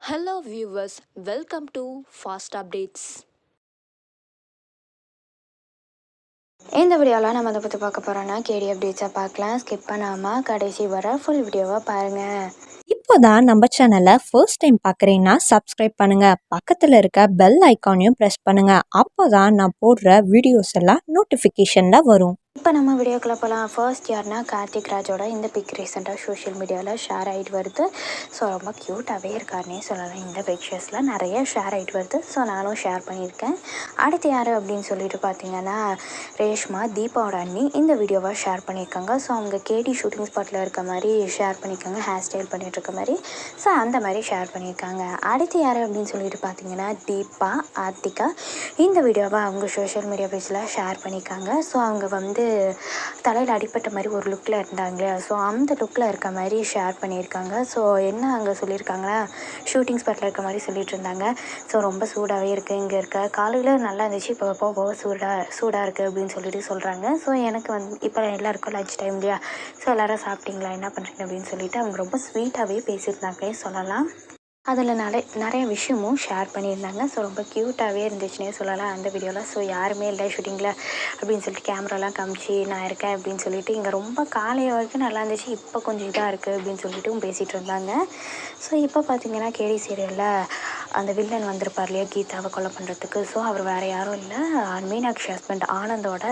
Hello viewers, welcome to Fast Updates. இந்த வீடியோவில் நம்ம அதை பற்றி பார்க்க போகிறோன்னா கேடி அப்டேட்ஸை பார்க்கலாம். ஸ்கிப் பண்ணாமல் கடைசி வர ஃபுல் வீடியோவை பாருங்கள். இப்போதான் நம்ம சேனலை ஃபர்ஸ்ட் டைம் பார்க்குறீங்கன்னா சப்ஸ்கிரைப் பண்ணுங்கள், பக்கத்தில் இருக்க பெல் ஐக்கானையும் ப்ரெஸ் பண்ணுங்கள். அப்போ தான் நான் போடுற வீடியோஸ் எல்லாம் நோட்டிஃபிகேஷனில் வரும். இப்போ நம்ம வீடியோக்குள்ளே போகலாம். ஃபர்ஸ்ட் யார்னா கார்த்திக் ராஜோட இந்த பிக் ரீசெண்டாக சோஷியல் மீடியாவில் ஷேர் ஆகிட்டு வருது. ஸோ ரொம்ப க்யூட்டாகவே இருக்காருன்னே சொல்லலாம். இந்த பிக்சர்ஸில் நிறைய ஷேர் ஆகிட்டு வருது. ஸோ நானும் ஷேர் பண்ணியிருக்கேன். அடுத்து யார் அப்படின்னு சொல்லிட்டு பார்த்தீங்கன்னா ரேஷ்மா, தீபாவோட அண்ணி இந்த வீடியோவை ஷேர் பண்ணியிருக்காங்க. ஸோ அவங்க கேடி ஷூட்டிங் ஸ்பாட்டில் இருக்க மாதிரி ஷேர் பண்ணியிருக்காங்க, ஹேர் ஸ்டைல் பண்ணிகிட்டு இருக்க மாதிரி. ஸோ அந்த மாதிரி ஷேர் பண்ணியிருக்காங்க. அடுத்து யார் அப்படின்னு சொல்லிட்டு பார்த்தீங்கன்னா தீபா, ஆர்த்திகா இந்த வீடியோவை அவங்க சோஷியல் மீடியா பேஜில் ஷேர் பண்ணியிருக்காங்க. ஸோ அவங்க தலையில் அடிப்பட்ட மாதிரி ஒரு லுக்கில் இருந்தாங்க. ஸோ அந்த லுக்கில் இருக்க மாதிரி ஷேர் பண்ணியிருக்காங்க. ஸோ என்ன அங்கே சொல்லியிருக்காங்கன்னா ஷூட்டிங் ஸ்பாட்டில் இருக்க மாதிரி சொல்லிட்டு இருந்தாங்க. ஸோ ரொம்ப சூடாகவே இருக்குது, இங்கே இருக்க காலையில் நல்லா இருந்துச்சு, இப்போ போக சூடாக இருக்குது அப்படின்னு சொல்லிட்டு சொல்கிறாங்க. ஸோ எனக்கு இப்போ எல்லாருக்கும் லஞ்ச் டைம் இல்லையா, ஸோ எல்லோரும் சாப்பிட்டீங்களா, என்ன பண்ணுறீங்க அப்படின்னு சொல்லிட்டு அவங்க ரொம்ப ஸ்வீட்டாகவே பேசியிருந்தாங்களே சொல்லலாம். அதில் நிறைய விஷயமும் ஷேர் பண்ணியிருந்தாங்க. ஸோ ரொம்ப க்யூட்டாகவே இருந்துச்சுன்னே சொல்லலாம் அந்த வீடியோவில். ஸோ யாருமே இல்லை ஷூட்டிங்கில் அப்படின்னு சொல்லிட்டு கேமராலாம் காமிச்சு நான் இருக்கேன் அப்படின்னு சொல்லிட்டு இங்கே ரொம்ப காலை வரைக்கும் நல்லா இருந்துச்சு, இப்போ கொஞ்சம் இதாக இருக்குது அப்படின்னு சொல்லிட்டும் பேசிகிட்டு இருந்தாங்க. ஸோ இப்போ பார்த்திங்கன்னா கேடி சீரியலில் அந்த வில்லன் வந்திருப்பார் இல்லையா, கீதாவை கொலை பண்ணுறதுக்கு. ஸோ அவர் வேறு யாரும் இல்லை, மீனாட்சி ஹஸ்பண்ட் ஆனந்தோட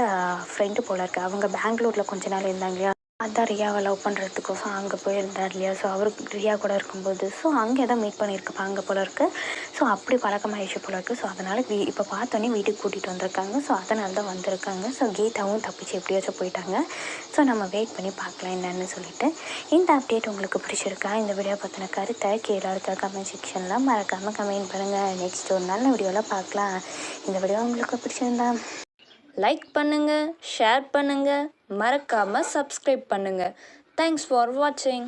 ஃப்ரெண்டு போல் இருக்குது. அவங்க பெங்களூரில் கொஞ்ச நாள் இருந்தாங்க இல்லையா, அதான் ரியாவை லவ் பண்ணுறதுக்கோசம் அங்கே போயிருந்தார் இல்லையா. ஸோ அவருக்கு ரியா கூட இருக்கும்போது ஸோ அங்கே தான் மீட் பண்ணியிருக்கப்பா அங்கே போல இருக்குது. ஸோ அப்படி பழக்கமாகிடுச்சு போல இருக்குது. ஸோ அதனால் இப்போ பார்த்தோன்னே வீட்டுக்கு கூட்டிகிட்டு வந்திருக்காங்க. ஸோ அதனால தான் வந்திருக்காங்க. ஸோ கீதாவும் தப்பிச்சு எப்படியாச்சும் போயிட்டாங்க. ஸோ நம்ம வெயிட் பண்ணி பார்க்கலாம் என்னன்னு சொல்லிட்டு. இந்த அப்டேட் உங்களுக்கு பிடிச்சிருக்கா? இந்த வீடியோ பற்றின கருத்தை கீழே இருக்க கமெண்ட் செக்ஷனில் மறக்காமல் கமெண்ட் பண்ணுங்கள். நெக்ஸ்ட் ஒரு நல்ல வீடியோவில் பார்க்கலாம். இந்த வீடியோ உங்களுக்கு பிடிச்சிருந்தா லைக் பண்ணுங்க, ஷேர் பண்ணுங்க, மறக்காம சப்ஸ்கிரைப் பண்ணுங்க. தேங்க்ஸ் ஃபார் வாட்சிங்.